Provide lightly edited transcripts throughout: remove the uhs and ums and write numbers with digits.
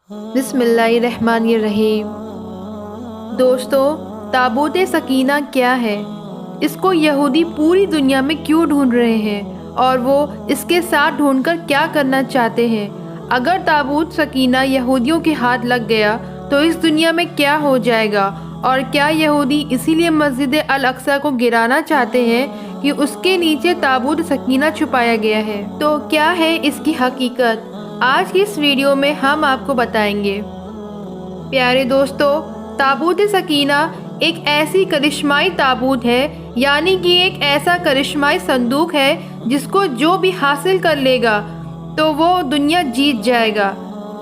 بسم اللہ الرحمن الرحیم۔ دوستو، تابوت سکینہ کیا ہے؟ اس کو یہودی پوری دنیا میں کیوں ڈھونڈ رہے ہیں اور وہ اس کے ساتھ ڈھونڈ کر کیا کرنا چاہتے ہیں؟ اگر تابوت سکینہ یہودیوں کے ہاتھ لگ گیا تو اس دنیا میں کیا ہو جائے گا؟ اور کیا یہودی اسی لیے مسجد الاقصی کو گرانا چاہتے ہیں کہ اس کے نیچے تابوت سکینہ چھپایا گیا ہے؟ تو کیا ہے اس کی حقیقت؟ آج کی اس ویڈیو میں ہم آپ کو بتائیں گے۔ پیارے دوستو، تابوت سکینہ ایک ایسی کرشمائی تابوت ہے، یعنی کہ ایک ایسا کرشمائی صندوق ہے جس کو جو بھی حاصل کر لے گا تو وہ دنیا جیت جائے گا۔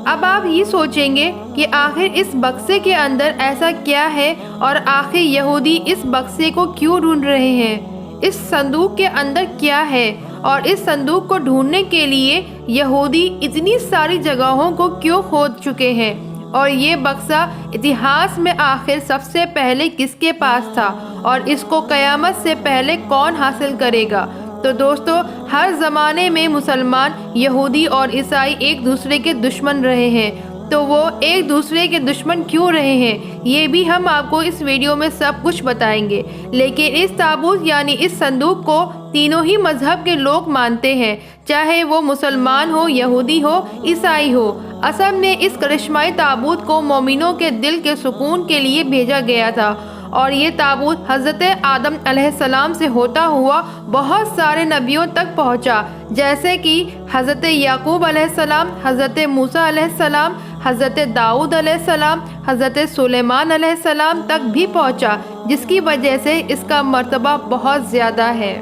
اب آپ یہ سوچیں گے کہ آخر اس بکسے کے اندر ایسا کیا ہے اور آخر یہودی اس بکسے کو کیوں ڈھونڈ رہے ہیں؟ اس صندوق کے اندر کیا ہے اور اس صندوق کو ڈھونڈنے کے لیے یہودی اتنی ساری جگہوں کو کیوں کھود چکے ہیں؟ اور یہ بکسا اتہاس میں آخر سب سے پہلے کس کے پاس تھا اور اس کو قیامت سے پہلے کون حاصل کرے گا؟ تو دوستو، ہر زمانے میں مسلمان، یہودی اور عیسائی ایک دوسرے کے دشمن رہے ہیں، تو وہ ایک دوسرے کے دشمن کیوں رہے ہیں یہ بھی ہم آپ کو اس ویڈیو میں سب کچھ بتائیں گے۔ لیکن اس تابوت یعنی اس صندوق کو تینوں ہی مذہب کے لوگ مانتے ہیں، چاہے وہ مسلمان ہو، یہودی ہو، عیسائی ہو۔ اصل میں اس کرشمائی تابوت کو مومنوں کے دل کے سکون کے لیے بھیجا گیا تھا، اور یہ تابوت حضرت آدم علیہ السلام سے ہوتا ہوا بہت سارے نبیوں تک پہنچا، جیسے کہ حضرت یعقوب علیہ السلام، حضرت موسیٰ علیہ السلام، حضرت داؤد علیہ السلام، حضرت سلیمان علیہ السلام تک بھی پہنچا، جس کی وجہ سے اس کا مرتبہ بہت زیادہ ہے۔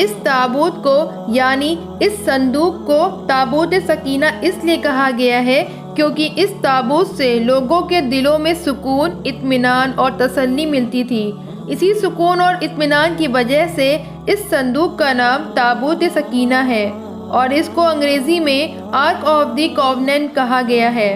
اس تابوت کو یعنی اس صندوق کو تابوت سکینہ اس لیے کہا گیا ہے کیونکہ اس تابوت سے لوگوں کے دلوں میں سکون، اطمینان اور تسلی ملتی تھی۔ اسی سکون اور اطمینان کی وجہ سے اس صندوق کا نام تابوت سکینہ ہے، اور اس کو انگریزی میں آرک آف دی کووننٹ کہا گیا ہے۔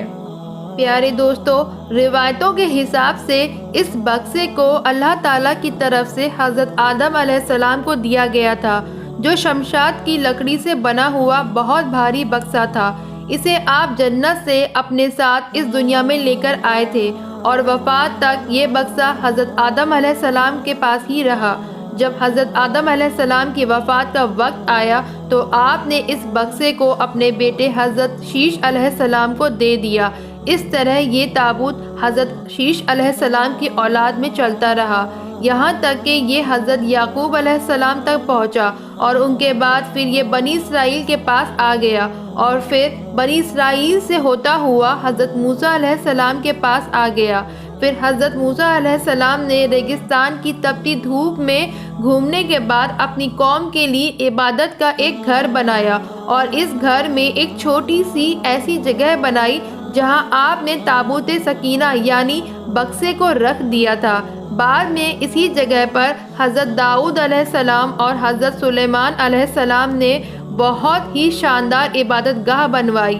پیارے دوستو، روایتوں کے حساب سے اس بکسے کو اللہ تعالیٰ کی طرف سے حضرت آدم علیہ السلام کو دیا گیا تھا، جو شمشاد کی لکڑی سے بنا ہوا بہت بھاری بکسا تھا۔ اسے آپ جنت سے اپنے ساتھ اس دنیا میں لے کر آئے تھے، اور وفات تک یہ بکسا حضرت آدم علیہ السلام کے پاس ہی رہا۔ جب حضرت آدم علیہ السلام کی وفات کا وقت آیا تو آپ نے اس بکسے کو اپنے بیٹے حضرت شیش علیہ السلام کو دے دیا۔ اس طرح یہ تابوت حضرت شیش علیہ السلام کی اولاد میں چلتا رہا، یہاں تک کہ یہ حضرت یعقوب علیہ السلام تک پہنچا، اور ان کے بعد پھر یہ بنی اسرائیل کے پاس آ گیا، اور پھر بنی اسرائیل سے ہوتا ہوا حضرت موسیٰ علیہ السلام کے پاس آ گیا۔ پھر حضرت موسیٰ علیہ السلام نے ریگستان کی تپتی دھوپ میں گھومنے کے بعد اپنی قوم کے لیے عبادت کا ایک گھر بنایا، اور اس گھر میں ایک چھوٹی سی ایسی جگہ بنائی جہاں آپ نے تابوت سکینہ یعنی بکسے کو رکھ دیا تھا۔ بعد میں اسی جگہ پر حضرت داؤد علیہ السلام اور حضرت سلیمان علیہ السلام نے بہت ہی شاندار عبادت گاہ بنوائی،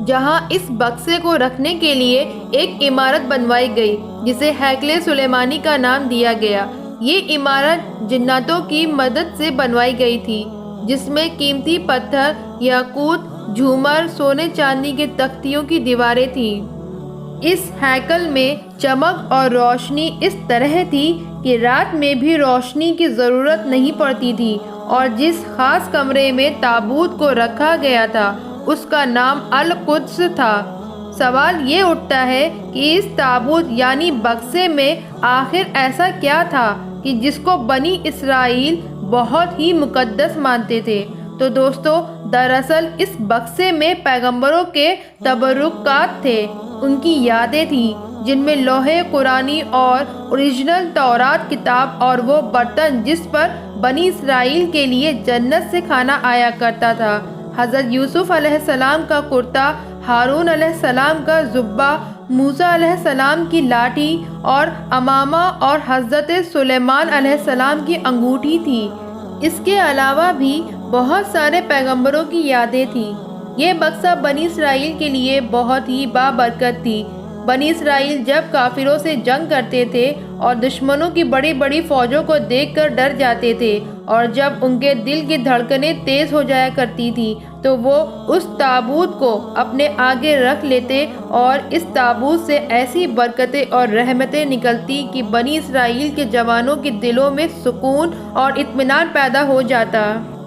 جہاں اس بکسے کو رکھنے کے لیے ایک عمارت بنوائی گئی جسے ہیکل سلیمانی کا نام دیا گیا۔ یہ عمارت جناتوں کی مدد سے بنوائی گئی تھی، جس میں قیمتی پتھر، یاقوت، جھومر، سونے چاندی کے تختیوں کی دیواریں تھیں۔ اس ہیکل میں چمک اور روشنی اس طرح تھی کہ رات میں بھی روشنی کی ضرورت نہیں پڑتی تھی، اور جس خاص کمرے میں تابوت کو رکھا گیا تھا اس کا نام القدس تھا۔ سوال یہ اٹھتا ہے کہ اس تابوت یعنی بکسے میں آخر ایسا کیا تھا کہ جس کو بنی اسرائیل بہت ہی مقدس مانتے تھے؟ تو دوستو، دراصل اس بکسے میں پیغمبروں کے تبرکات تھے، ان کی یادیں تھیں، جن میں لوح قرآنی اور اوریجنل تورات کتاب اور وہ برتن جس پر بنی اسرائیل کے لیے جنت سے کھانا آیا کرتا تھا، حضرت یوسف علیہ السلام کا کرتا، ہارون علیہ السلام کا جبہ، موسیٰ علیہ السلام کی لاٹھی اور امامہ، اور حضرت سلیمان علیہ السلام کی انگوٹھی تھی۔ اس کے علاوہ بھی بہت سارے پیغمبروں کی یادیں تھیں۔ یہ بکسا بنی اسرائیل کے لیے بہت ہی بابرکت تھی۔ بنی اسرائیل جب کافروں سے جنگ کرتے تھے اور دشمنوں کی بڑی بڑی فوجوں کو دیکھ کر ڈر جاتے تھے، اور جب ان کے دل کی دھڑکنیں تیز ہو جایا کرتی تھی تو وہ اس تابوت کو اپنے آگے رکھ لیتے، اور اس تابوت سے ایسی برکتیں اور رحمتیں نکلتی کہ بنی اسرائیل کے جوانوں کے دلوں میں سکون اور اطمینان پیدا ہو جاتا،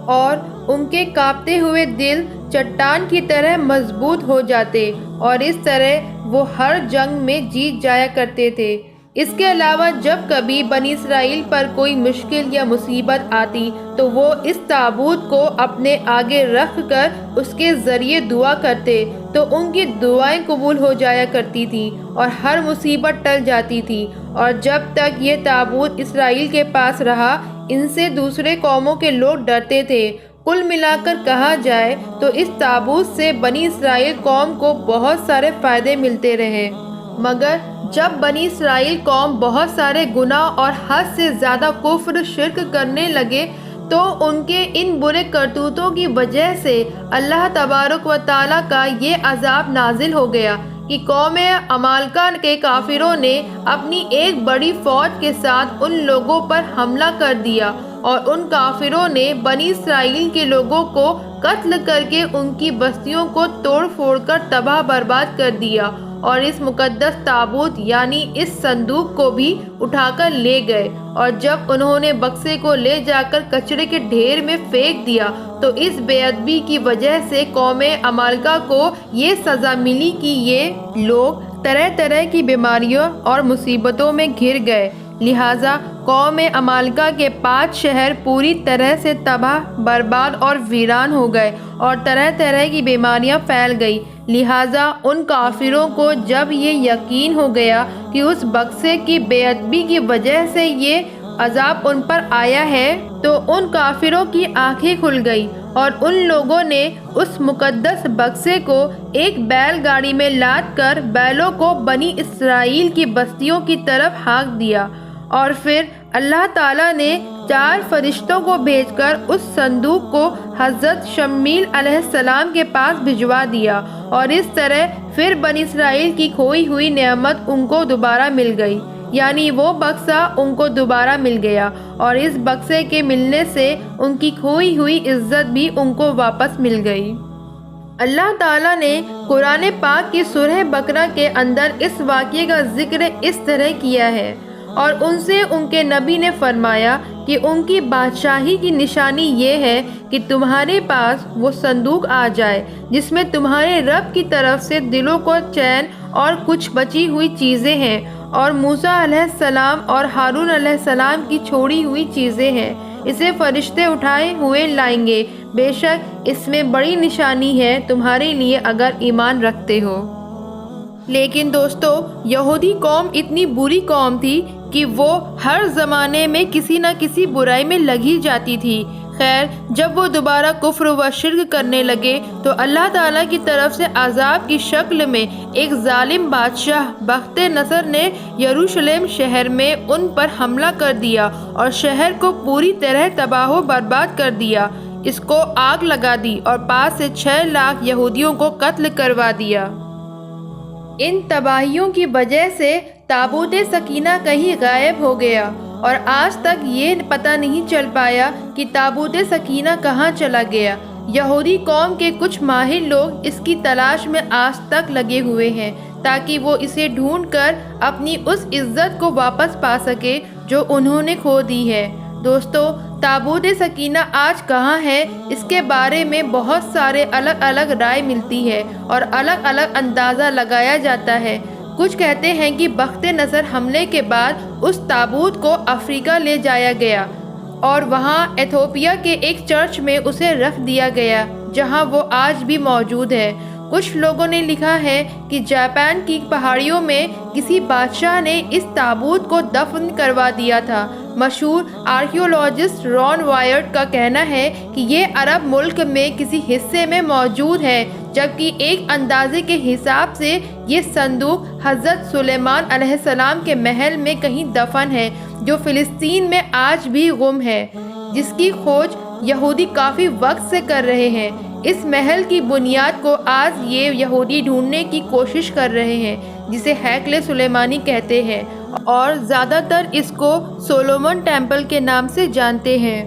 اور ان کے کانپتے ہوئے دل چٹان کی طرح مضبوط ہو جاتے، اور اس طرح وہ ہر جنگ میں جیت جایا کرتے تھے۔ اس کے علاوہ جب کبھی بنی اسرائیل پر کوئی مشکل یا مصیبت آتی تو وہ اس تابوت کو اپنے آگے رکھ کر اس کے ذریعے دعا کرتے تو ان کی دعائیں قبول ہو جایا کرتی تھیں اور ہر مصیبت ٹل جاتی تھی۔ اور جب تک یہ تابوت اسرائیل کے پاس رہا، ان سے دوسرے قوموں کے لوگ ڈرتے تھے۔ کل ملا کر کہا جائے تو اس تابوت سے بنی اسرائیل قوم کو بہت سارے فائدے ملتے رہے، مگر جب بنی اسرائیل قوم بہت سارے گناہ اور حد سے زیادہ کفر شرک کرنے لگے تو ان کے ان برے کرتوتوں کی وجہ سے اللہ تبارک و تعالیٰ کا یہ عذاب نازل ہو گیا کہ قوم عمالقہ کے کافروں نے اپنی ایک بڑی فوج کے ساتھ ان لوگوں پر حملہ کر دیا، اور ان کافروں نے بنی اسرائیل کے لوگوں کو قتل کر کے ان کی بستیوں کو توڑ پھوڑ کر تباہ برباد کر دیا، اور اس مقدس تابوت یعنی اس صندوق کو بھی اٹھا کر لے گئے، اور جب انہوں نے بکسے کو لے جا کر کچرے کے ڈھیر میں پھینک دیا تو اس بے ادبی کی وجہ سے قوم عمالقہ کو یہ سزا ملی کہ یہ لوگ طرح طرح کی بیماریوں اور مصیبتوں میں گھر گئے، لہٰذا قوم عمالقہ کے 5 شہر پوری طرح سے تباہ برباد اور ویران ہو گئے اور طرح طرح کی بیماریاں پھیل گئی۔ لہٰذا ان کافروں کو جب یہ یقین ہو گیا کہ اس بکسے کی بے ادبی کی وجہ سے یہ عذاب ان پر آیا ہے تو ان کافروں کی آنکھیں کھل گئی، اور ان لوگوں نے اس مقدس بکسے کو ایک بیل گاڑی میں لاد کر بیلوں کو بنی اسرائیل کی بستیوں کی طرف ہانک دیا، اور پھر اللہ تعالیٰ نے 4 فرشتوں کو بھیج کر اس صندوق کو حضرت شمیل علیہ السلام کے پاس بھجوا دیا، اور اس طرح پھر بنی اسرائیل کی کھوئی ہوئی نعمت ان کو دوبارہ مل گئی، یعنی وہ بکسا ان کو دوبارہ مل گیا، اور اس بکسے کے ملنے سے ان کی کھوئی ہوئی عزت بھی ان کو واپس مل گئی۔ اللہ تعالیٰ نے قرآن پاک کی سورہ بقرہ کے اندر اس واقعے کا ذکر اس طرح کیا ہے، اور ان سے ان کے نبی نے فرمایا کہ ان کی بادشاہی کی نشانی یہ ہے کہ تمہارے پاس وہ صندوق آ جائے جس میں تمہارے رب کی طرف سے دلوں کو چین اور کچھ بچی ہوئی چیزیں ہیں، اور موسیٰ علیہ السلام اور ہارون علیہ السلام کی چھوڑی ہوئی چیزیں ہیں، اسے فرشتے اٹھائے ہوئے لائیں گے، بے شک اس میں بڑی نشانی ہے تمہارے لیے اگر ایمان رکھتے ہو۔ لیکن دوستو، یہودی قوم اتنی بری قوم تھی کہ وہ ہر زمانے میں کسی نہ کسی برائی میں لگی جاتی تھی۔ خیر، جب وہ دوبارہ کفر و شرک کرنے لگے تو اللہ تعالیٰ کی طرف سے عذاب کی شکل میں ایک ظالم بادشاہ بخت نصر نے یروشلم شہر میں ان پر حملہ کر دیا اور شہر کو پوری طرح تباہ و برباد کر دیا، اس کو آگ لگا دی اور 5 سے 6 لاکھ یہودیوں کو قتل کروا دیا۔ ان تباہیوں کی وجہ سے تابوت سکینہ کہیں غائب ہو گیا، اور آج تک یہ پتہ نہیں چل پایا کہ تابوت سکینہ کہاں چلا گیا۔ یہودی قوم کے کچھ ماہر لوگ اس کی تلاش میں آج تک لگے ہوئے ہیں تاکہ وہ اسے ڈھونڈ کر اپنی اس عزت کو واپس پا سکے جو انہوں نے کھو دی ہے۔ دوستو، تابوت سکینہ آج کہاں ہے اس کے بارے میں بہت سارے الگ الگ رائے ملتی ہے اور الگ الگ اندازہ لگایا جاتا ہے۔ کچھ کہتے ہیں کہ بخت نصر حملے کے بعد اس تابوت کو افریقہ لے جایا گیا اور وہاں ایتھوپیا کے ایک چرچ میں اسے رکھ دیا گیا جہاں وہ آج بھی موجود ہے۔ کچھ لوگوں نے لکھا ہے کہ جاپان کی پہاڑیوں میں کسی بادشاہ نے اس تابوت کو دفن کروا دیا تھا۔ مشہور آرکیولوجسٹ رون وائرڈ کا کہنا ہے کہ یہ عرب ملک میں کسی حصے میں موجود ہے، جبکہ ایک اندازے کے حساب سے یہ صندوق حضرت سلیمان علیہ السلام کے محل میں کہیں دفن ہے جو فلسطین میں آج بھی گم ہے، جس کی کھوج یہودی کافی وقت سے کر رہے ہیں۔ اس محل کی بنیاد کو آج یہ یہودی ڈھونڈنے کی کوشش کر رہے ہیں، جسے ہیکل سلیمانی کہتے ہیں، اور زیادہ تر اس کو سولومن ٹیمپل کے نام سے جانتے ہیں۔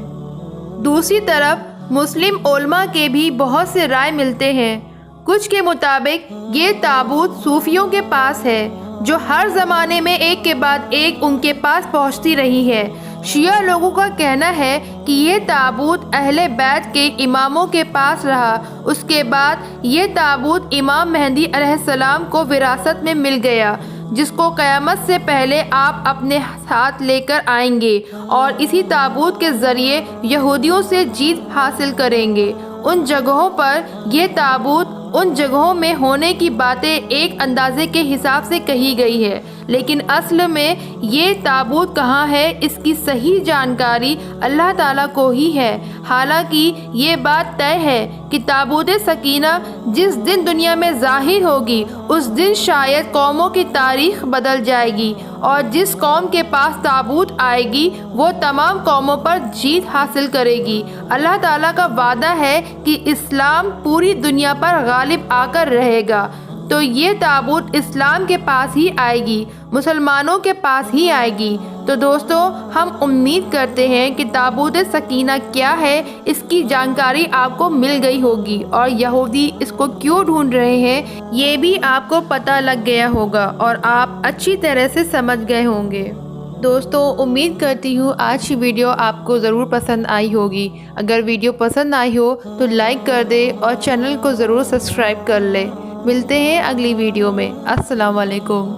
دوسری طرف مسلم علماء کے بھی بہت سے رائے ملتے ہیں۔ کچھ کے مطابق یہ تابوت صوفیوں کے پاس ہے، جو ہر زمانے میں ایک کے بعد ایک ان کے پاس پہنچتی رہی ہے۔ شیعہ لوگوں کا کہنا ہے کہ یہ تابوت اہل بیت کے اماموں کے پاس رہا، اس کے بعد یہ تابوت امام مہدی علیہ السلام کو وراثت میں مل گیا، جس کو قیامت سے پہلے آپ اپنے ساتھ لے کر آئیں گے اور اسی تابوت کے ذریعے یہودیوں سے جیت حاصل کریں گے۔ ان جگہوں پر یہ تابوت ان جگہوں میں ہونے کی باتیں ایک اندازے کے حساب سے کہی گئی ہے، لیکن اصل میں یہ تابوت کہاں ہے اس کی صحیح جانکاری اللہ تعالیٰ کو ہی ہے۔ حالانکہ یہ بات طے ہے کہ تابوت سکینہ جس دن دنیا میں ظاہر ہوگی، اس دن شاید قوموں کی تاریخ بدل جائے گی، اور جس قوم کے پاس تابوت آئے گی وہ تمام قوموں پر جیت حاصل کرے گی۔ اللہ تعالیٰ کا وعدہ ہے کہ اسلام پوری دنیا پر غالب آ کر رہے گا، تو یہ تابوت اسلام کے پاس ہی آئے گی، مسلمانوں کے پاس ہی آئے گی۔ تو دوستو، ہم امید کرتے ہیں کہ تابوت سکینہ کیا ہے اس کی جانکاری آپ کو مل گئی ہوگی، اور یہودی اس کو کیوں ڈھونڈ رہے ہیں یہ بھی آپ کو پتہ لگ گیا ہوگا، اور آپ اچھی طرح سے سمجھ گئے ہوں گے۔ دوستو، امید کرتی ہوں آج کی ویڈیو آپ کو ضرور پسند آئی ہوگی۔ اگر ویڈیو پسند آئی ہو تو لائک کر دے اور چینل کو ضرور سبسکرائب کر لے۔ ملتے ہیں اگلی ویڈیو میں۔ السلام علیکم۔